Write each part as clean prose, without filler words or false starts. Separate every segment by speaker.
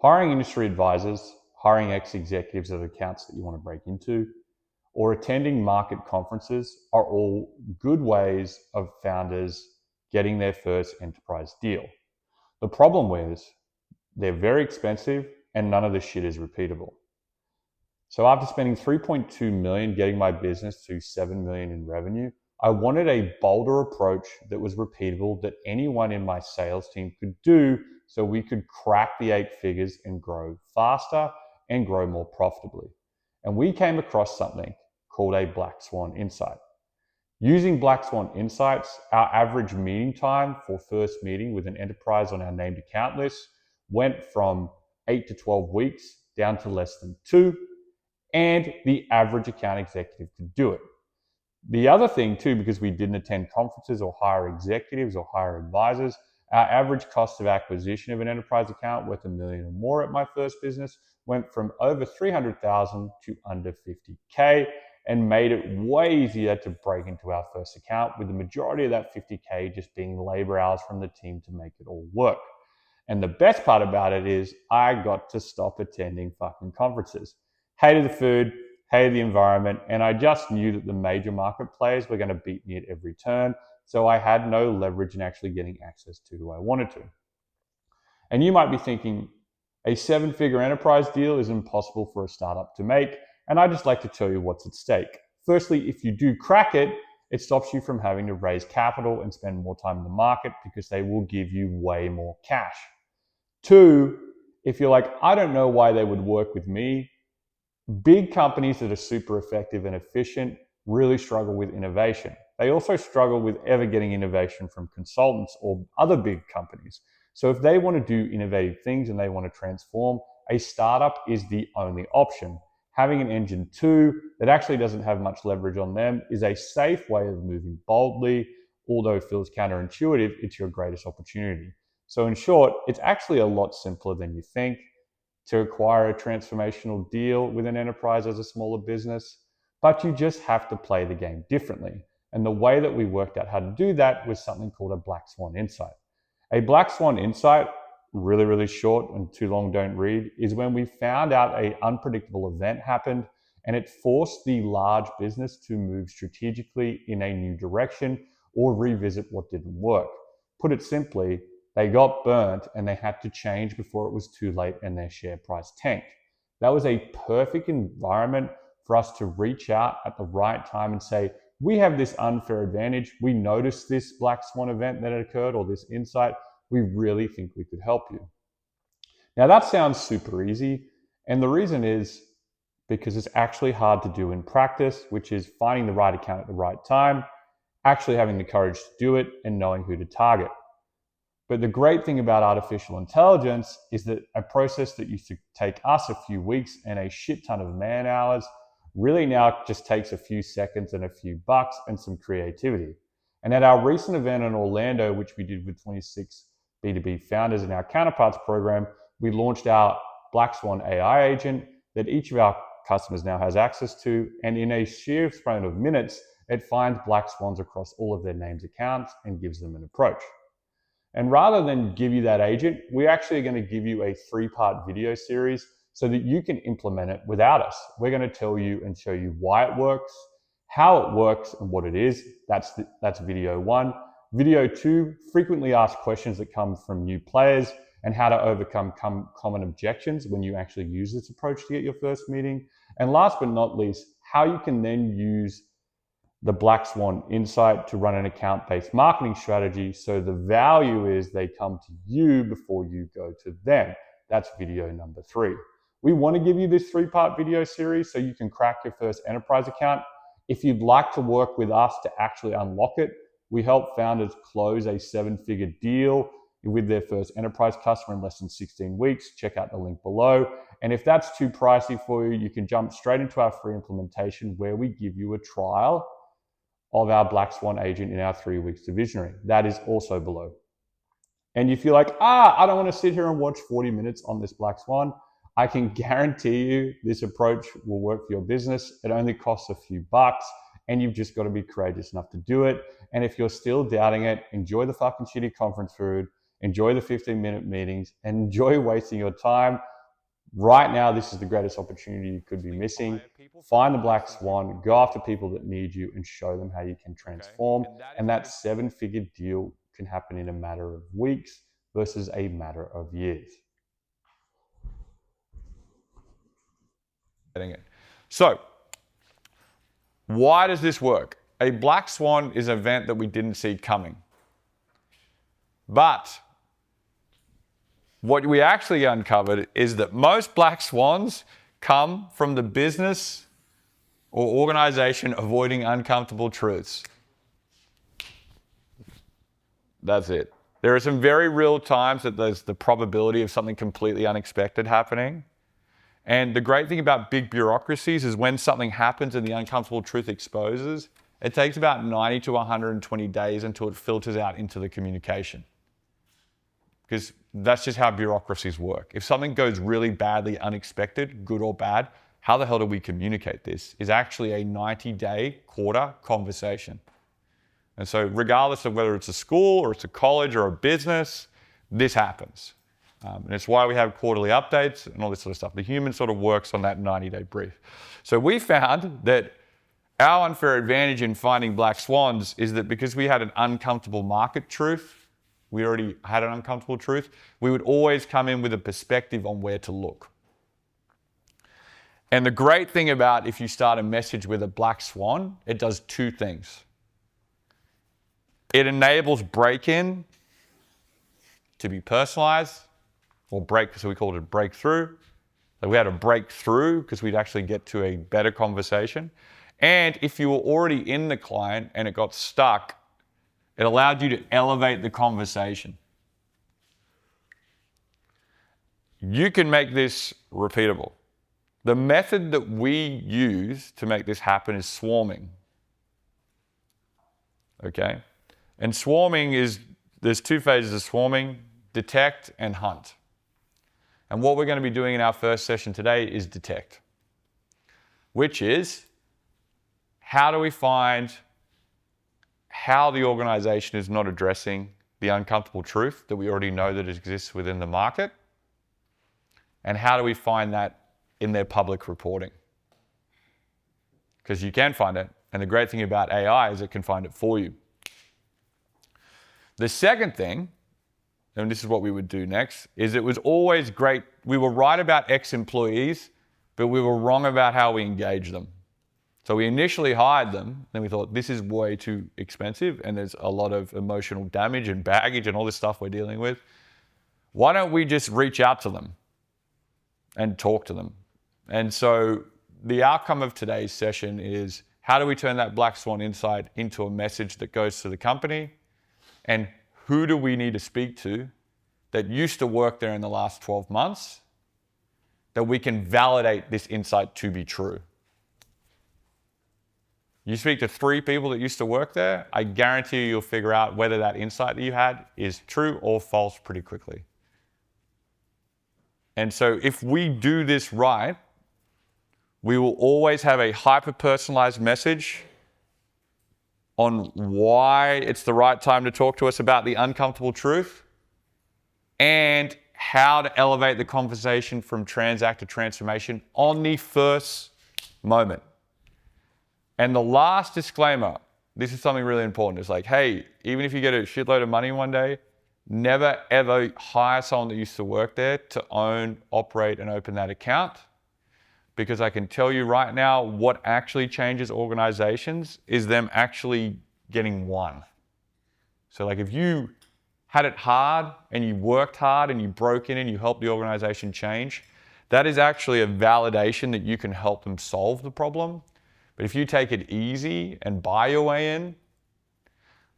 Speaker 1: Hiring industry advisors, hiring ex-executives of accounts that you want to break into, or attending market conferences are all good ways of founders getting their first enterprise deal. The problem is they're very expensive and none of this shit is repeatable. So after spending 3.2 million getting my business to 7 million in revenue, I wanted a bolder approach that was repeatable that anyone in my sales team could do so we could crack the 8 figures and grow faster and grow more profitably. And we came across something called a Black Swan Insight. Using Black Swan Insights, our average meeting time for first meeting with an enterprise on our named account list went from 8 to 12 weeks down to less than 2, and the average account executive could do it. The other thing too, because we didn't attend conferences or hire executives or hire advisors, our average cost of acquisition of an enterprise account worth $1 million or more at my first business went from over 300,000 to under 50K, and made it way easier to break into our first account, with the majority of that 50K just being labor hours from the team to make it all work. And the best part about it is I got to stop attending fucking conferences. Hated the food, hated the environment, and I just knew that the major market players were going to beat me at every turn, so I had no leverage in actually getting access to who I wanted to. And you might be thinking, a 7-figure enterprise deal is impossible for a startup to make, and I'd just like to tell you what's at stake. Firstly, if you do crack it, it stops you from having to raise capital and spend more time in the market because they will give you way more cash. 2, if you're like, I don't know why they would work with me, big companies that are super effective and efficient really struggle with innovation. They also struggle with ever getting innovation from consultants or other big companies. So if they want to do innovative things and they want to transform, a startup is the only option. Having an engine 2 that actually doesn't have much leverage on them is a safe way of moving boldly. Although it feels counterintuitive, it's your greatest opportunity. So in short, it's actually a lot simpler than you think to acquire a transformational deal with an enterprise as a smaller business, but you just have to play the game differently. And the way that we worked out how to do that was something called a Black Swan Insight. A Black Swan Insight, really, really short and too long don't read, is when we found out an unpredictable event happened and it forced the large business to move strategically in a new direction or revisit what didn't work. Put it simply, they got burnt and they had to change before it was too late and their share price tanked. That was a perfect environment for us to reach out at the right time and say, we have this unfair advantage. We noticed this Black Swan event that had occurred or this insight. We really think we could help you. Now that sounds super easy. And the reason is because it's actually hard to do in practice, which is finding the right account at the right time, actually having the courage to do it and knowing who to target. But the great thing about artificial intelligence is that a process that used to take us a few weeks and a shit ton of man hours really now just takes a few seconds and a few bucks and some creativity. And at our recent event in Orlando, which we did with 26 B2B founders in our Counterparts program, we launched our Black Swan AI agent that each of our customers now has access to. And in a sheer span of minutes, it finds Black Swans across all of their names accounts and gives them an approach. And rather than give you that agent, we're actually going to give you a 3-part video series so that you can implement it without us. We're going to tell you and show you why it works, how it works, and what it is. That's video 1. Video 2, frequently asked questions that come from new players and how to overcome common objections when you actually use this approach to get your first meeting. And last but not least, how you can then use the Black Swan Insight to run an account-based marketing strategy. So the value is they come to you before you go to them. That's video number 3. We want to give you this 3-part video series so you can crack your first enterprise account. If you'd like to work with us to actually unlock it, we help founders close a 7-figure deal with their first enterprise customer in less than 16 weeks. Check out the link below. And if that's too pricey for you, you can jump straight into our free implementation where we give you a trial of our Black Swan agent in our 3 weeks to visionary. That is also below. And if you're like, I don't want to sit here and watch 40 minutes on this Black Swan, I can guarantee you this approach will work for your business. It only costs a few bucks and you've just got to be courageous enough to do it. And if you're still doubting it, enjoy the fucking shitty conference food, enjoy the 15-minute meetings, and enjoy wasting your time. Right now, this is the greatest opportunity you could be missing. Find the black swan, go after people that need you, and show them how you can transform. And that 7-figure deal can happen in a matter of weeks versus a matter of years.
Speaker 2: So, why does this work? A black swan is an event that we didn't see coming. But what we actually uncovered is that most black swans come from the business or organization avoiding uncomfortable truths. That's it. There are some very real times that there's the probability of something completely unexpected happening. And the great thing about big bureaucracies is when something happens and the uncomfortable truth exposes, it takes about 90 to 120 days until it filters out into the communication. Because that's just how bureaucracies work. If something goes really badly unexpected, good or bad, how the hell do we communicate this? Is actually a 90-day quarter conversation. And so regardless of whether it's a school or it's a college or a business, this happens. And it's why we have quarterly updates and all this sort of stuff. The human sort of works on that 90-day brief. So we found that our unfair advantage in finding black swans is that because we had an uncomfortable market truth, we already had an uncomfortable truth, we would always come in with a perspective on where to look. And the great thing about if you start a message with a black swan, it does two things. It enables break-in to be personalized, or so we called it breakthrough. So we had a breakthrough because we'd actually get to a better conversation. And if you were already in the client and it got stuck, it allowed you to elevate the conversation. You can make this repeatable. The method that we use to make this happen is swarming. Okay? And swarming there's two phases of swarming, detect and hunt. And what we're going to be doing in our first session today is detect, which is how do we find how the organization is not addressing the uncomfortable truth that we already know that exists within the market, and how do we find that in their public reporting? Because you can find it, and the great thing about AI is it can find it for you. The second thing, and this is what we would do next, is it was always great. We were right about ex-employees, but we were wrong about how we engage them. So we initially hired them, then we thought this is way too expensive and there's a lot of emotional damage and baggage and all this stuff we're dealing with. Why don't we just reach out to them and talk to them? And so the outcome of today's session is how do we turn that black swan insight into a message that goes to the company, and who do we need to speak to that used to work there in the last 12 months that we can validate this insight to be true. You speak to 3 people that used to work there, I guarantee you'll figure out whether that insight that you had is true or false pretty quickly. And so if we do this right, we will always have a hyper-personalized message on why it's the right time to talk to us about the uncomfortable truth and how to elevate the conversation from transact to transformation on the first moment. And the last disclaimer, this is something really important. It's like, hey, even if you get a shitload of money one day, never ever hire someone that used to work there to own, operate, and open that account. Because I can tell you right now, what actually changes organizations is them actually getting one. So like if you had it hard and you worked hard and you broke in and you helped the organization change, that is actually a validation that you can help them solve the problem. But if you take it easy and buy your way in,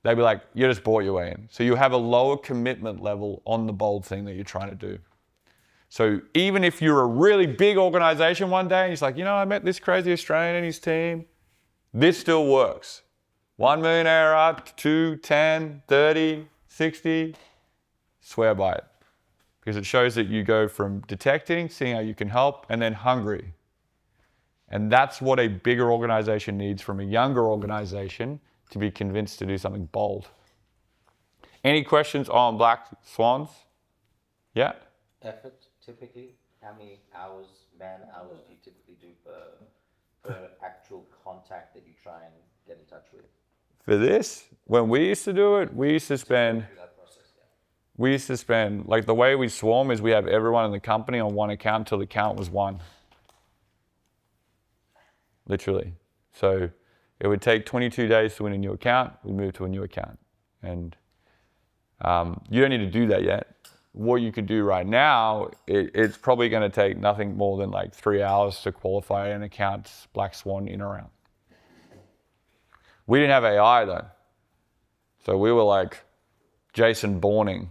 Speaker 2: they'd be like, you just bought your way in. So you have a lower commitment level on the bold thing that you're trying to do. So even if you're a really big organization one day and he's like, I met this crazy Australian and his team, this still works. 1 million ARR, 2, 10, 30, 60, swear by it. Because it shows that you go from detecting, seeing how you can help, and then hungry. And that's what a bigger organization needs from a younger organization to be convinced to do something bold. Any questions on black swans? Yeah?
Speaker 3: Effort, typically? how many hours, man hours do you typically do per actual contact that you try and get in touch with?
Speaker 2: For this, when we used to do it, we used to spend,
Speaker 3: Through that process, yeah.
Speaker 2: like the way we swarm is we have everyone in the company on one account until the count was one. Literally. So it would take 22 days to win a new account. We move to a new account. And you don't need to do that yet. What you could do right now, it's probably going to take nothing more than like 3 hours to qualify an account's Black Swan in or out. We didn't have AI though. So we were like Jason Bourning.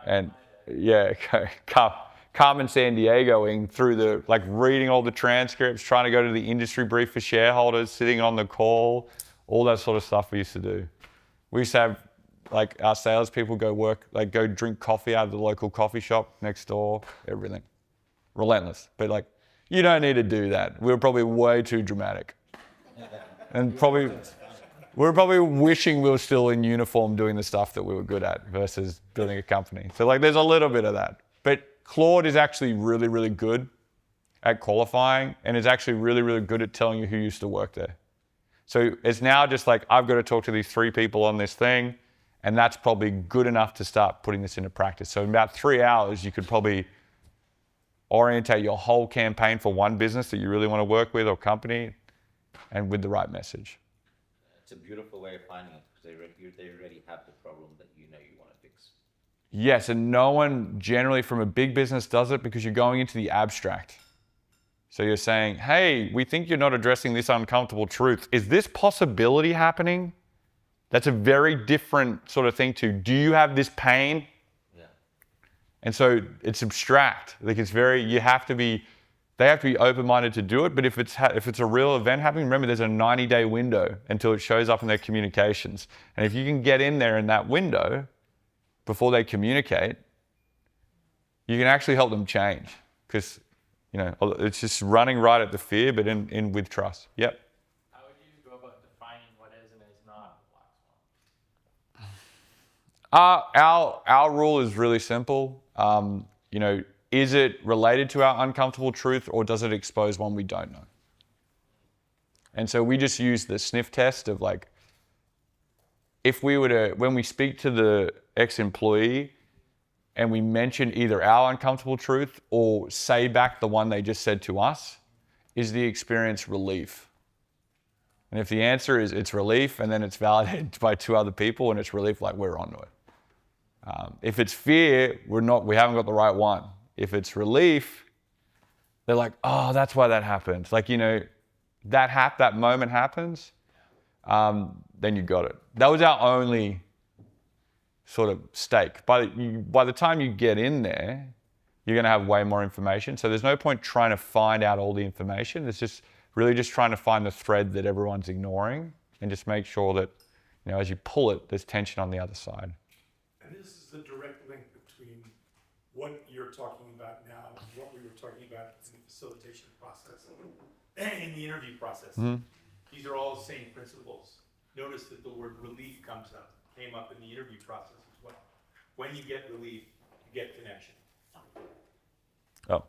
Speaker 2: And yeah, Carmen San Diegoing through the, like reading all the transcripts, trying to go to the industry brief for shareholders, sitting on the call, all that sort of stuff we used to do. We used to have like our salespeople go work, like go drink coffee out of the local coffee shop next door, everything. Relentless. But like, you don't need to do that. We were probably way too dramatic. And we were probably wishing we were still in uniform doing the stuff that we were good at versus building a company. So like there's a little bit of that. But Claude is actually really, really good at qualifying and is actually really, really good at telling you who used to work there. So it's now just like, I've got to talk to these 3 people on this thing, and that's probably good enough to start putting this into practice. So in about 3 hours, you could probably orientate your whole campaign for one business that you really want to work with or company, and with the right message.
Speaker 3: It's a beautiful way of finding it because they already have the problem that you know you want to fix.
Speaker 2: Yes, and no one generally from a big business does it because you're going into the abstract. So you're saying, hey, we think you're not addressing this uncomfortable truth. Is this possibility happening? That's a very different sort of thing to, do you have this pain?
Speaker 3: Yeah.
Speaker 2: And so it's abstract. Like it's very, they have to be open-minded to do it. But if it's a real event happening, remember there's a 90-day window until it shows up in their communications. And if you can get in there in that window before they communicate, you can actually help them change. Because, you know, it's just running right at the fear, but in with trust. Yep.
Speaker 4: How would you go about defining what is and is not a black swan?
Speaker 2: Our rule is really simple. You know, is it related to our uncomfortable truth or does it expose one we don't know? And so we just use the sniff test of like, if we were to, when we speak to the ex-employee and we mention either our uncomfortable truth or say back the one they just said to us, is the experience relief? And if the answer is it's relief and then it's validated by 2 other people and it's relief, like we're onto it. If it's fear, we haven't got the right one. If it's relief, they're like, oh, that's why that happened. Like, you know, that moment happens, then you got it. That was our only sort of stake. By the time you get in there, you're going to have way more information. So there's no point trying to find out all the information. It's just really just trying to find the thread that everyone's ignoring and just make sure that, you know, as you pull it, there's tension on the other side.
Speaker 5: And this is the direct link between what you're talking about now and what we were talking about in the facilitation process and in the interview process.
Speaker 2: Mm-hmm.
Speaker 5: These are all the same principles. Notice that the word relief came up in the interview process as well. When you get relief, you get connection.
Speaker 2: Oh.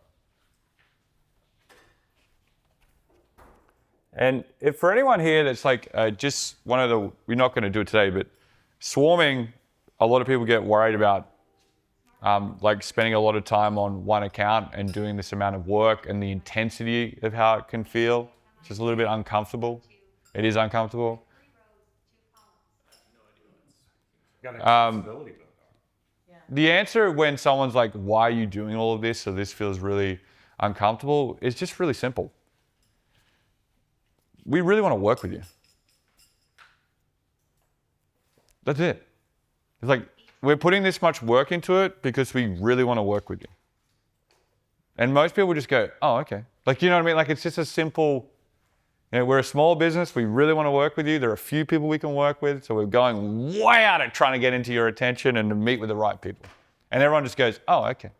Speaker 2: And if for anyone here that's like just one of the, we're not going to do it today, but swarming, a lot of people get worried about like spending a lot of time on one account and doing this amount of work and the intensity of how it can feel. It's just a little bit uncomfortable. It is uncomfortable. The answer when someone's like, why are you doing all of this? So this feels really uncomfortable. It's just really simple. We really want to work with you. That's it. It's like, we're putting this much work into it because we really want to work with you. And most people just go, oh, okay. Like, you know what I mean? Like, it's just a simple, you know, we're a small business. We really want to work with you. There are a few people we can work with. So we're going way out at trying to get into your attention and to meet with the right people. And everyone just goes, oh, okay.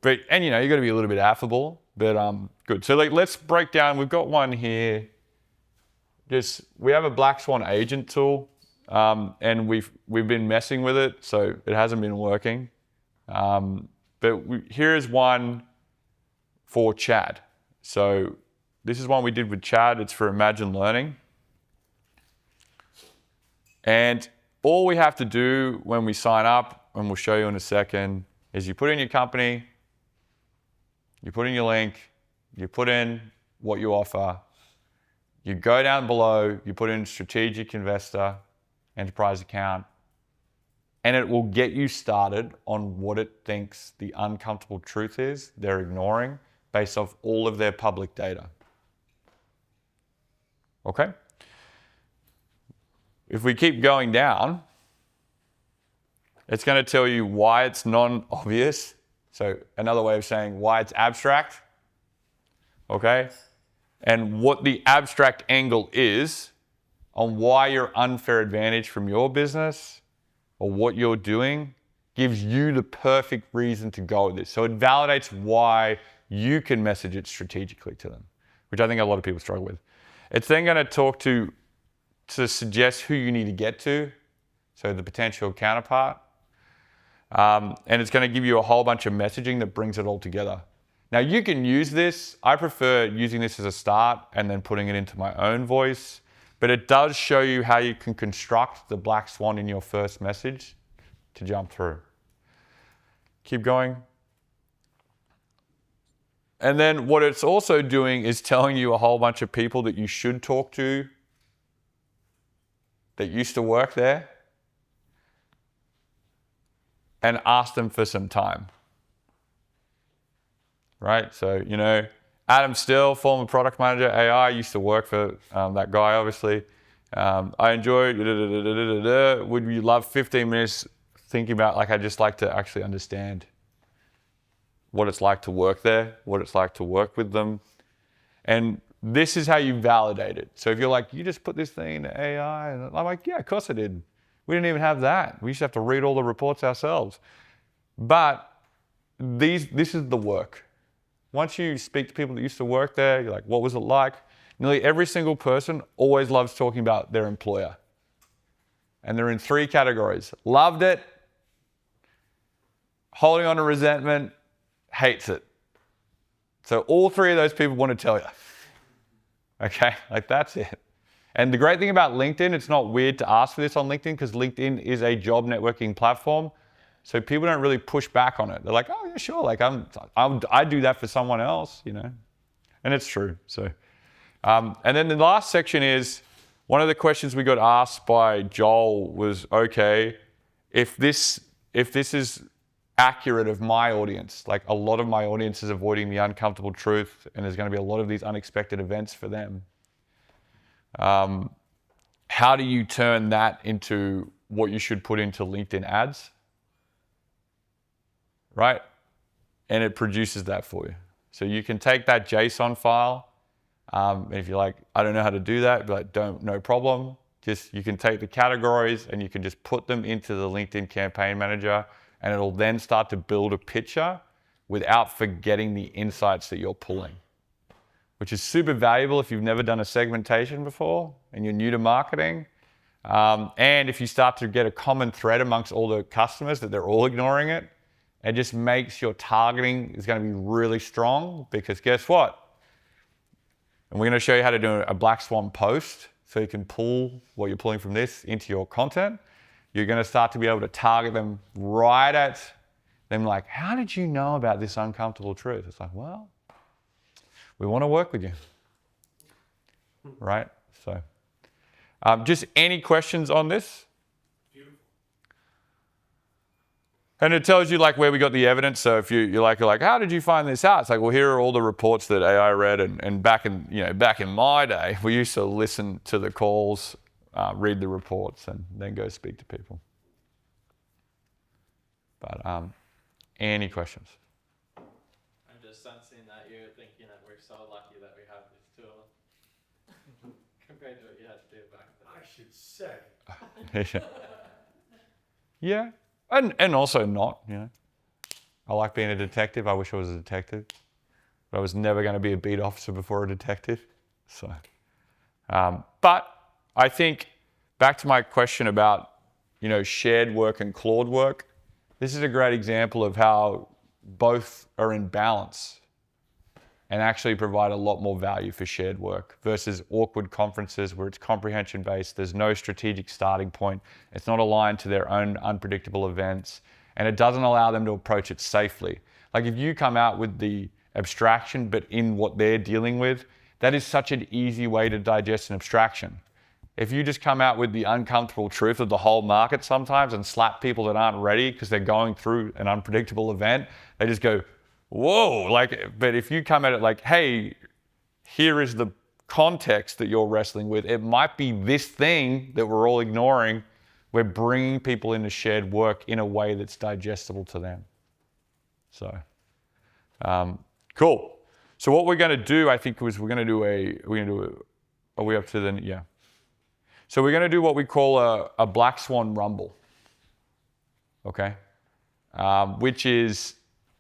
Speaker 2: But, and you know, you got to be a little bit affable, but good. So like, let's break down. We've got one here. We have a Black Swan agent tool. And we've been messing with it, so it hasn't been working. But here is one for Chad. So this is one we did with Chad. It's for Imagine Learning. And all we have to do when we sign up, and we'll show you in a second, is you put in your company, you put in your link, you put in what you offer, you go down below, you put in strategic investor, enterprise account, and it will get you started on what it thinks the uncomfortable truth is they're ignoring based off all of their public data. Okay? If we keep going down, it's going to tell you why it's non-obvious. So another way of saying why it's abstract. Okay? And what the abstract angle is on why your unfair advantage from your business or what you're doing gives you the perfect reason to go with this. So it validates why you can message it strategically to them, which I think a lot of people struggle with. It's then going to talk to suggest who you need to get to, so the potential counterpart. And it's going to give you a whole bunch of messaging that brings it all together. Now you can use this. I prefer using this as a start and then putting it into my own voice, but it does show you how you can construct the black swan in your first message to jump through. Keep going. And then what it's also doing is telling you a whole bunch of people that you should talk to that used to work there and ask them for some time. Right? So, you know, Adam Still, former product manager, AI, used to work for that guy, obviously. I enjoy, would you love 15 minutes thinking about, like, I'd just like to actually understand what it's like to work there, what it's like to work with them. And this is how you validate it. So if you're like, you just put this thing into AI, and I'm like, yeah, of course I did. We didn't even have that. We used to have to read all the reports ourselves. But this is the work. Once you speak to people that used to work there, you're like, what was it like? Nearly every single person always loves talking about their employer. And they're in 3 categories. Loved it, holding on to resentment, hates it. So all 3 of those people want to tell you. Okay, like that's it. And the great thing about LinkedIn, it's not weird to ask for this on LinkedIn because LinkedIn is a job networking platform. So people don't really push back on it. They're like, oh yeah, sure, like I do that for someone else, you know, and it's true. So, and then the last section is one of the questions we got asked by Joel was, okay, if this is accurate of my audience, like a lot of my audience is avoiding the uncomfortable truth, and there's going to be a lot of these unexpected events for them. How do you turn that into what you should put into LinkedIn ads? Right? And it produces that for you. So you can take that JSON file. And if you're like, I don't know how to do that, but no problem. Just you can take the categories and you can just put them into the LinkedIn Campaign Manager, and it'll then start to build a picture without forgetting the insights that you're pulling, which is super valuable if you've never done a segmentation before and you're new to marketing. And if you start to get a common thread amongst all the customers that they're all ignoring it, it just makes your targeting is going to be really strong, because guess what? And we're going to show you how to do a black swan post so you can pull what you're pulling from this into your content. You're going to start to be able to target them right at them, like, how did you know about this uncomfortable truth? It's like, well, we want to work with you, right? So just any questions on this? And it tells you like where we got the evidence. So if you're like, how did you find this out? It's like, well, here are all the reports that AI read. And back in my day, we used to listen to the calls, read the reports, and then go speak to people. But any questions?
Speaker 4: I'm just sensing that you're thinking that we're so lucky that we have this tool compared to what you had to do back then.
Speaker 5: I should say.
Speaker 2: Yeah. And also not, you know. I like being a detective. I wish I was a detective. But I was never going to be a beat officer before a detective. So, but I think back to my question about, you know, shared work and Claude work, this is a great example of how both are in balance and actually provide a lot more value for shared work versus awkward conferences where it's comprehension based, there's no strategic starting point, it's not aligned to their own unpredictable events, and it doesn't allow them to approach it safely. Like if you come out with the abstraction but in what they're dealing with, that is such an easy way to digest an abstraction. If you just come out with the uncomfortable truth of the whole market sometimes and slap people that aren't ready because they're going through an unpredictable event, they just go, whoa, but if you come at it like, hey, here is the context that you're wrestling with. It might be this thing that we're all ignoring. We're bringing people into shared work in a way that's digestible to them. So, cool. So what we're going to do, I think, is are we up to the, yeah. So we're going to do what we call a black swan rumble, okay? Which is,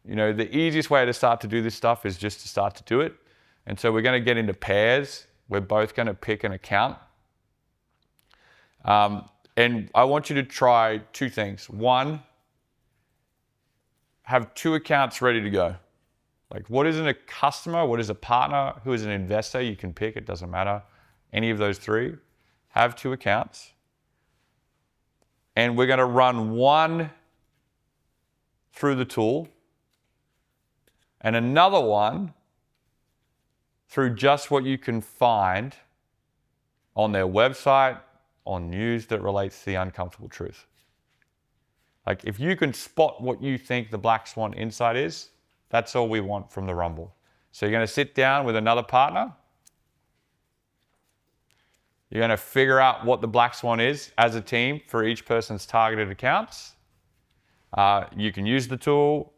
Speaker 2: the easiest way to start to do this stuff is just to start to do it. And so we're going to get into pairs. We're both going to pick an account. And I want you to try two things. One, have two accounts ready to go. Like, what is a customer? What is a partner? Who is an investor? You can pick, it doesn't matter. Any of those three. Have two accounts. And we're going to run one through the tool and another one through just what you can find on their website, on news that relates to the uncomfortable truth. Like if you can spot what you think the black swan insight is, that's all we want from the rumble. So you're going to sit down with another partner. You're going to figure out what the black swan is as a team for each person's targeted accounts. You can use the tool.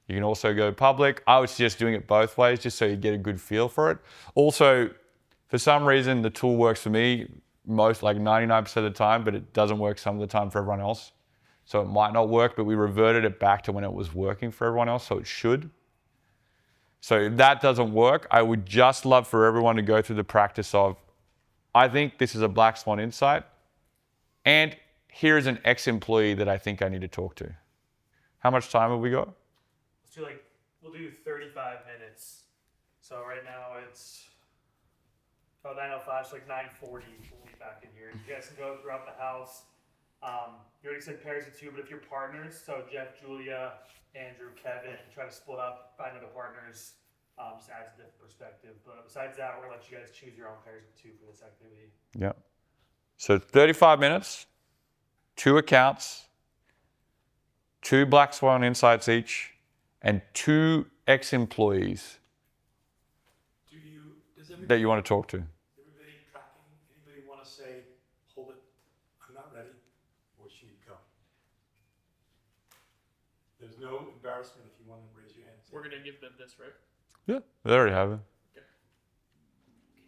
Speaker 2: You can also go public. I would suggest doing it both ways just so you get a good feel for it. Also, for some reason, the tool works for me most, like 99% of the time, but it doesn't work some of the time for everyone else. So it might not work, but we reverted it back to when it was working for everyone else, so it should. So if that doesn't work, I would just love for everyone to go through the practice of, I think this is a black swan insight, and here is an ex-employee that I think I need to talk to. How much time have we got?
Speaker 6: We'll do 35 minutes. So right now it's 9:05, so 9:40 we'll be back in here. You guys can go throughout the house. You already said pairs of two, but if you're partners, so Jeff, Julia, Andrew, Kevin, try to split up, find other partners, just adds a different perspective. But besides that, we're gonna let you guys choose your own pairs of two for this activity.
Speaker 2: Yeah. So 35 minutes, two accounts, two black swan insights each, and two ex-employees that you want to talk to.
Speaker 5: Everybody tracking? Anybody want to say, hold it, I'm not ready, or should you go? There's no embarrassment if you want to raise your hand.
Speaker 6: We're gonna give them this, right?
Speaker 2: Yeah, they already have it.
Speaker 7: Can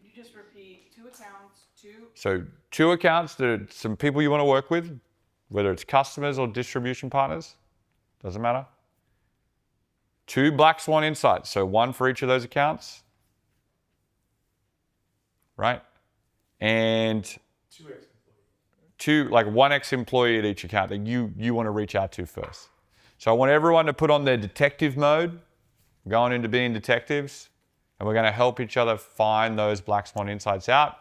Speaker 7: you just repeat two accounts, two?
Speaker 2: So two accounts, there are some people you want to work with, whether it's customers or distribution partners, doesn't matter. Two black swan insights, so one for each of those accounts, right? And one ex-employee at each account that you want to reach out to first. So I want everyone to put on their detective mode, going into being detectives, and we're going to help each other find those black swan insights out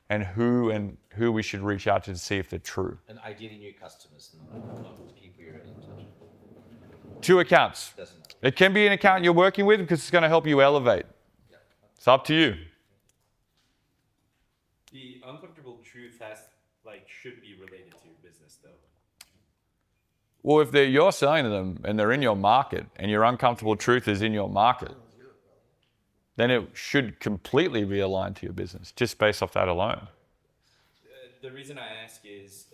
Speaker 2: and who we should reach out to see if they're true.
Speaker 3: And ideally new customers, not people you're already in touch with.
Speaker 2: Two accounts.
Speaker 3: Doesn't matter.
Speaker 2: It can be an account you're working with because it's going to help you elevate.
Speaker 3: Yeah.
Speaker 2: It's up to you.
Speaker 8: The uncomfortable truth should be related to your business though.
Speaker 2: Well, if you're selling to them and they're in your market and your uncomfortable truth is in your market, then it should completely be aligned to your business just based off that alone.
Speaker 8: The reason I ask is,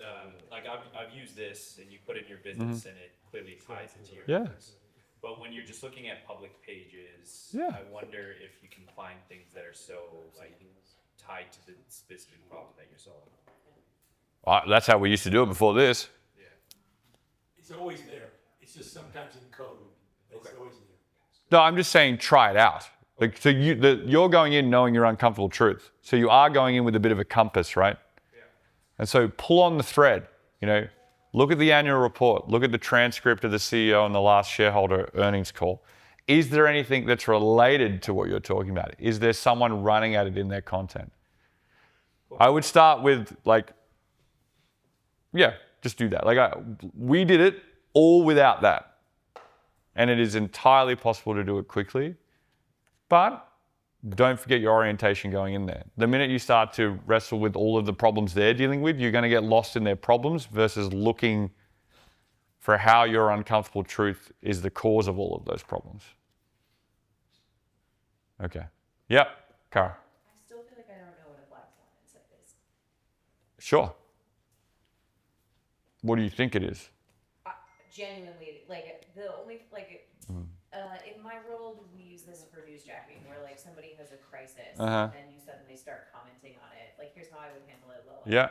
Speaker 8: I've used this and you put it in your business and it clearly ties into your business. But when you're just looking at public pages, I wonder if you can find things that are so tied to the specific problem that you're solving.
Speaker 2: That's how we used to do it before this.
Speaker 8: Yeah.
Speaker 5: It's always there. It's just sometimes in code. It's always there.
Speaker 2: No, I'm just saying try it out. So you're going in knowing your uncomfortable truth. So you are going in with a bit of a compass, right? Yeah. And so pull on the thread, Look at the annual report. Look at the transcript of the CEO and the last shareholder earnings call. Is there anything that's related to what you're talking about? Is there someone running at it in their content? I would start with just do that. We did it all without that. And it is entirely possible to do it quickly. But don't forget your orientation going in there. The minute you start to wrestle with all of the problems they're dealing with, you're going to get lost in their problems versus looking for how your uncomfortable truth is the cause of all of those problems. Okay. Yep, Cara.
Speaker 9: I still feel like I don't know what a black swan insight is.
Speaker 2: Sure. What do you think it is?
Speaker 9: Genuinely, the only, in my world, we use this for newsjacking, where, somebody has a crisis, and then you suddenly start commenting on it. Here's how I would handle it,
Speaker 2: Yeah.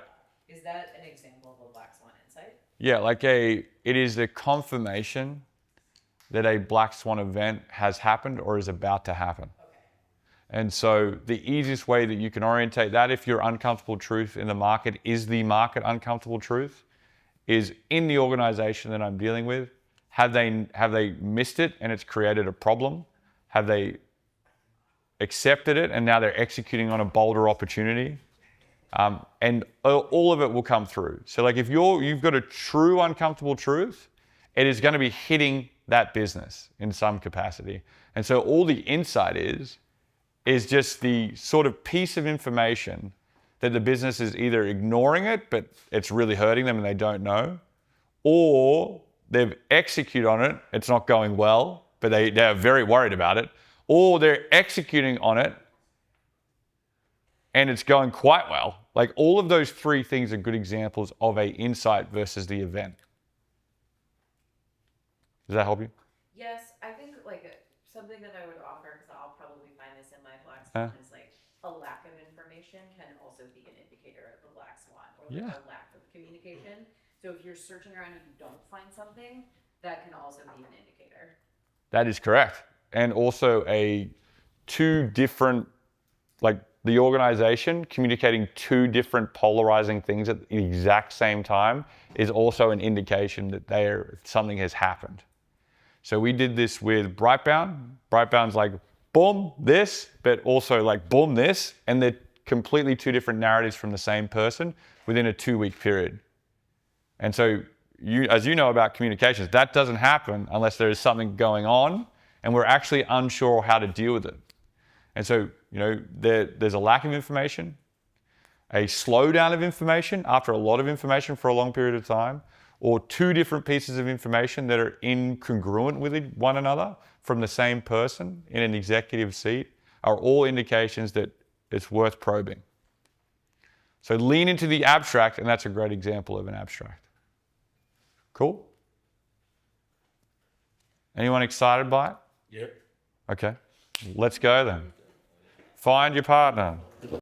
Speaker 9: Is that an example of a black swan insight?
Speaker 2: Yeah, it is the confirmation that a black swan event has happened or is about to happen.
Speaker 9: Okay.
Speaker 2: And so the easiest way that you can orientate that, if your uncomfortable truth in the market is the market uncomfortable truth, is in the organization that I'm dealing with, have they missed it and it's created a problem? Have they accepted it and now they're executing on a bolder opportunity? And all of it will come through. So if you've got a true uncomfortable truth, it is going to be hitting that business in some capacity. And so all the insight is just the sort of piece of information that the business is either ignoring it, but it's really hurting them and they don't know, or they've executed on it, it's not going well, but they're very worried about it, or they're executing on it and it's going quite well. All of those three things are good examples of a insight versus the event. Does that help you?
Speaker 9: Yes, I think something that I would offer, because I'll probably find this in my black swan, is a lack of information can also be an indicator of a black swan, or a lack of communication. So if you're searching around and you don't find something, that can also be an indicator.
Speaker 2: That is correct. And also two different, the organization communicating two different polarizing things at the exact same time is also an indication that something has happened. So we did this with Brightbound. Brightbound's boom, this, but also boom, this, and they're completely two different narratives from the same person within a 2-week period. And so as you know about communications, that doesn't happen unless there is something going on and we're actually unsure how to deal with it. And so, there's a lack of information, a slowdown of information after a lot of information for a long period of time, or two different pieces of information that are incongruent with one another from the same person in an executive seat are all indications that it's worth probing. So lean into the abstract, and that's a great example of an abstract. Cool? Anyone excited by it?
Speaker 5: Yep.
Speaker 2: Okay, let's go then. Find your partner.